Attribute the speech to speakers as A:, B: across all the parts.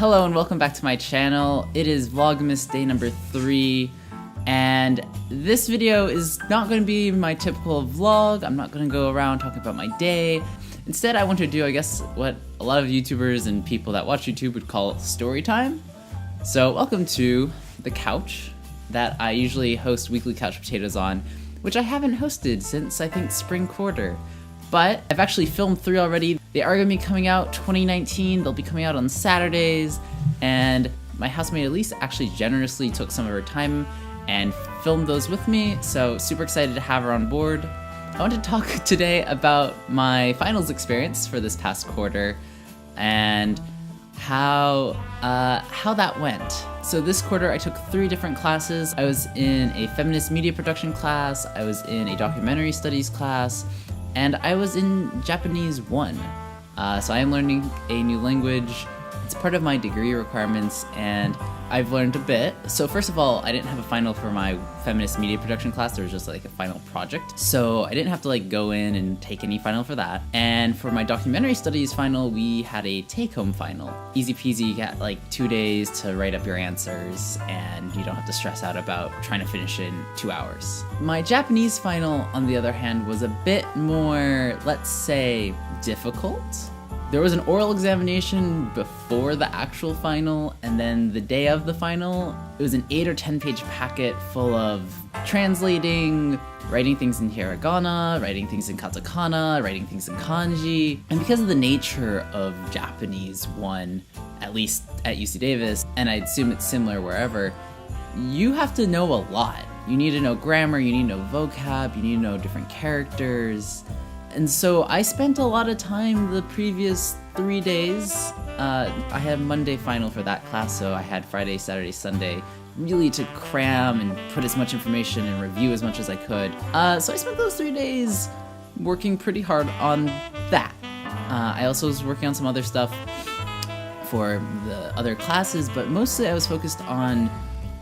A: Hello and welcome back to my channel. It is Vlogmas day number 3, and this video is not going to be my typical vlog. I'm not going to go around talking about my day. Instead, I want to do, I guess, what a lot of YouTubers and people that watch YouTube would call story time. So welcome to the couch that I usually host weekly Couch Potatoes on, which I haven't hosted since, I think, spring quarter. But I've actually filmed 3 already. They are going to be coming out 2019. They'll be coming out on Saturdays. And my housemate Elise actually generously took some of her time and filmed those with me. So super excited to have her on board. I want to talk today about my finals experience for this past quarter and how that went. So this quarter I took 3 different classes. I was in a feminist media production class, I was in a documentary studies class, and I was in Japanese 1. So I am learning a new language. It's part of my degree requirements, and I've learned a bit. So first of all, I didn't have a final for my feminist media production class. There was just like a final project. So I didn't have to like go in and take any final for that. And for my documentary studies final, we had a take-home final. Easy peasy, you got like 2 days to write up your answers, and you don't have to stress out about trying to finish in 2 hours. My Japanese final, on the other hand, was a bit more, let's say, difficult. There was an oral examination before the actual final, and then the day of the final, it was an 8 or 10 page packet full of translating, writing things in hiragana, writing things in katakana, writing things in kanji. And because of the nature of Japanese 1, at least at UC Davis, and I assume it's similar wherever, you have to know a lot. You need to know grammar, you need to know vocab, you need to know different characters. And so I spent a lot of time the previous 3 days. I had Monday final for that class, so I had Friday, Saturday, Sunday really to cram and put as much information and review as much as I could. So I spent those 3 days working pretty hard on that. I also was working on some other stuff for the other classes, but mostly I was focused on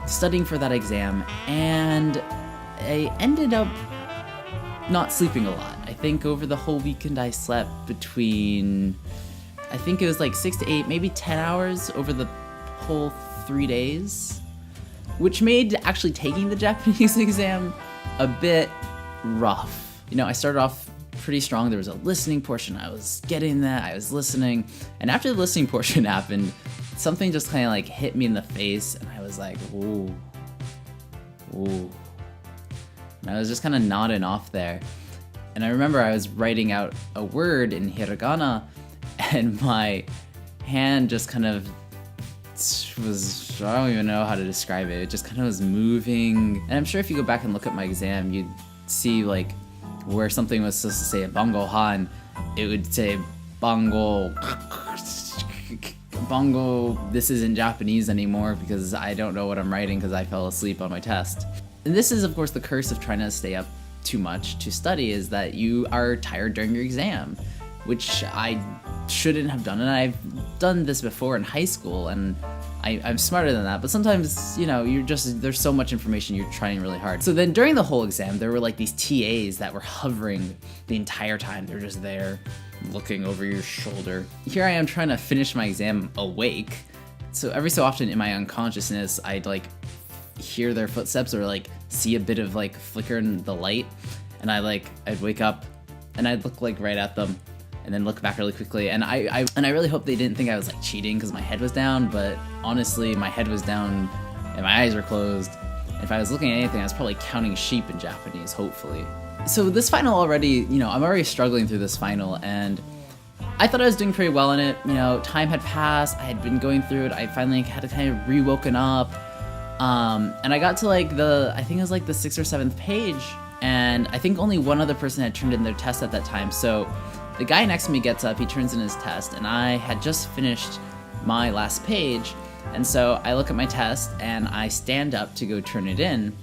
A: studying for that exam, and I ended up not sleeping a lot. I think over the whole weekend I slept between, I think it was like 6 to 8, maybe 10 hours over the whole 3 days, which made actually taking the Japanese exam a bit rough. You know, I started off pretty strong. There was a listening portion. I was getting that, I was listening, and after the listening portion happened, something just kind of like hit me in the face, and I was like, ooh. And I was just kind of nodding off there. And I remember I was writing out a word in hiragana, and my hand just kind of was, I don't even know how to describe it. It just kind of was moving. And I'm sure if you go back and look at my exam, you'd see like where something was supposed to say bango han, it would say bango. Bongo, this isn't Japanese anymore because I don't know what I'm writing because I fell asleep on my test. And this is, of course, the curse of trying to stay up too much to study, is that you are tired during your exam, which I shouldn't have done. And I've done this before in high school, and I'm smarter than that, but sometimes, you know, there's so much information, you're trying really hard. So then during the whole exam, there were like these TAs that were hovering the entire time. They're just there looking over your shoulder. Here I am trying to finish my exam awake. So every so often in my unconsciousness, I'd like hear their footsteps or like see a bit of like flicker in the light, and I'd wake up and I'd look like right at them and then look back really quickly, and I really hope they didn't think I was like cheating because my head was down, but honestly my head was down and my eyes were closed. If I was looking at anything, I was probably counting sheep in Japanese, hopefully. So this final already, you know, I'm already struggling through this final, and I thought I was doing pretty well in it. You know, time had passed, I had been going through it, I finally had to kind of re-woken up. And I got to like I think it was like the 6th or 7th page, and I think only one other person had turned in their test at that time. So the guy next to me gets up, he turns in his test, and I had just finished my last page. And so I look at my test and I stand up to go turn it in.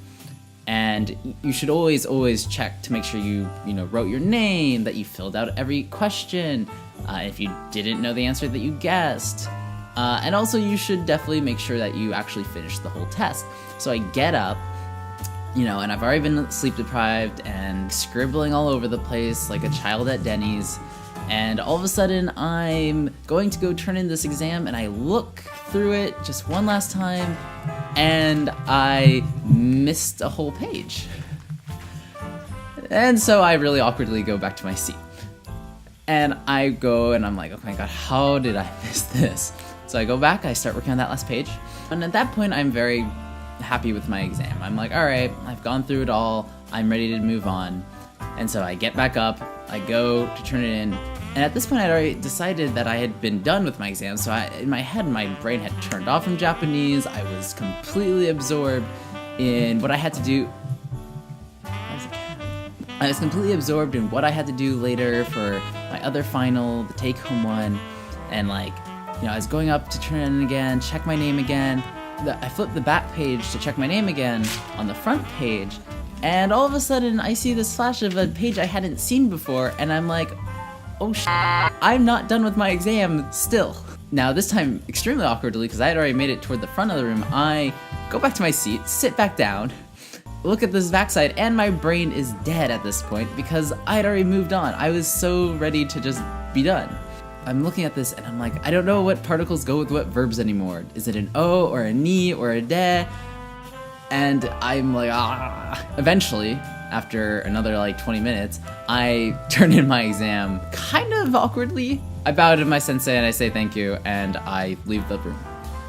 A: And you should always check to make sure you wrote your name, that you filled out every question, if you didn't know the answer that you guessed. And also you should definitely make sure that you actually finish the whole test. So I get up, you know, and I've already been sleep deprived and scribbling all over the place like a child at Denny's. And all of a sudden, I'm going to go turn in this exam, and I look through it just one last time, and I missed a whole page. And so I really awkwardly go back to my seat. And I go and I'm like, oh my god, how did I miss this? So I go back, I start working on that last page. And at that point, I'm very happy with my exam. I'm like, all right, I've gone through it all. I'm ready to move on. And so I get back up, I go to turn it in. And at this point, I'd already decided that I had been done with my exam. So in my head, my brain had turned off from Japanese. I was completely absorbed in what I had to do. I was completely absorbed in what I had to do later for my other final, the take-home one, and like, you know, I was going up to turn it in again, check my name again. I flipped the back page to check my name again on the front page, and all of a sudden I see this flash of a page I hadn't seen before, and I'm like, oh sh**, I'm not done with my exam still. Now this time, extremely awkwardly, because I had already made it toward the front of the room, I go back to my seat, sit back down, look at this backside, and my brain is dead at this point because I'd already moved on. I was so ready to just be done. I'm looking at this and I'm like, I don't know what particles go with what verbs anymore. Is it an o or a ni or a de? And I'm like, ah. Eventually, after another like 20 minutes, I turn in my exam kind of awkwardly. I bow to my sensei and I say thank you and I leave the room.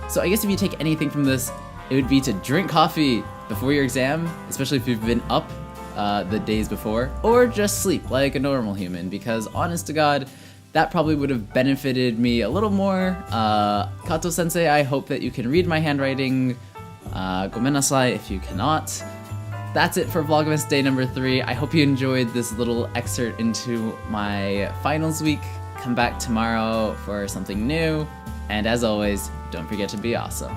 A: So I guess if you take anything from this, it would be to drink coffee before your exam, especially if you've been up the days before, or just sleep like a normal human, because honest to God, that probably would have benefited me a little more. Kato-sensei, I hope that you can read my handwriting. Gomen nasai if you cannot. That's it for Vlogmas day number 3. I hope you enjoyed this little excerpt into my finals week. Come back tomorrow for something new, and as always, don't forget to be awesome.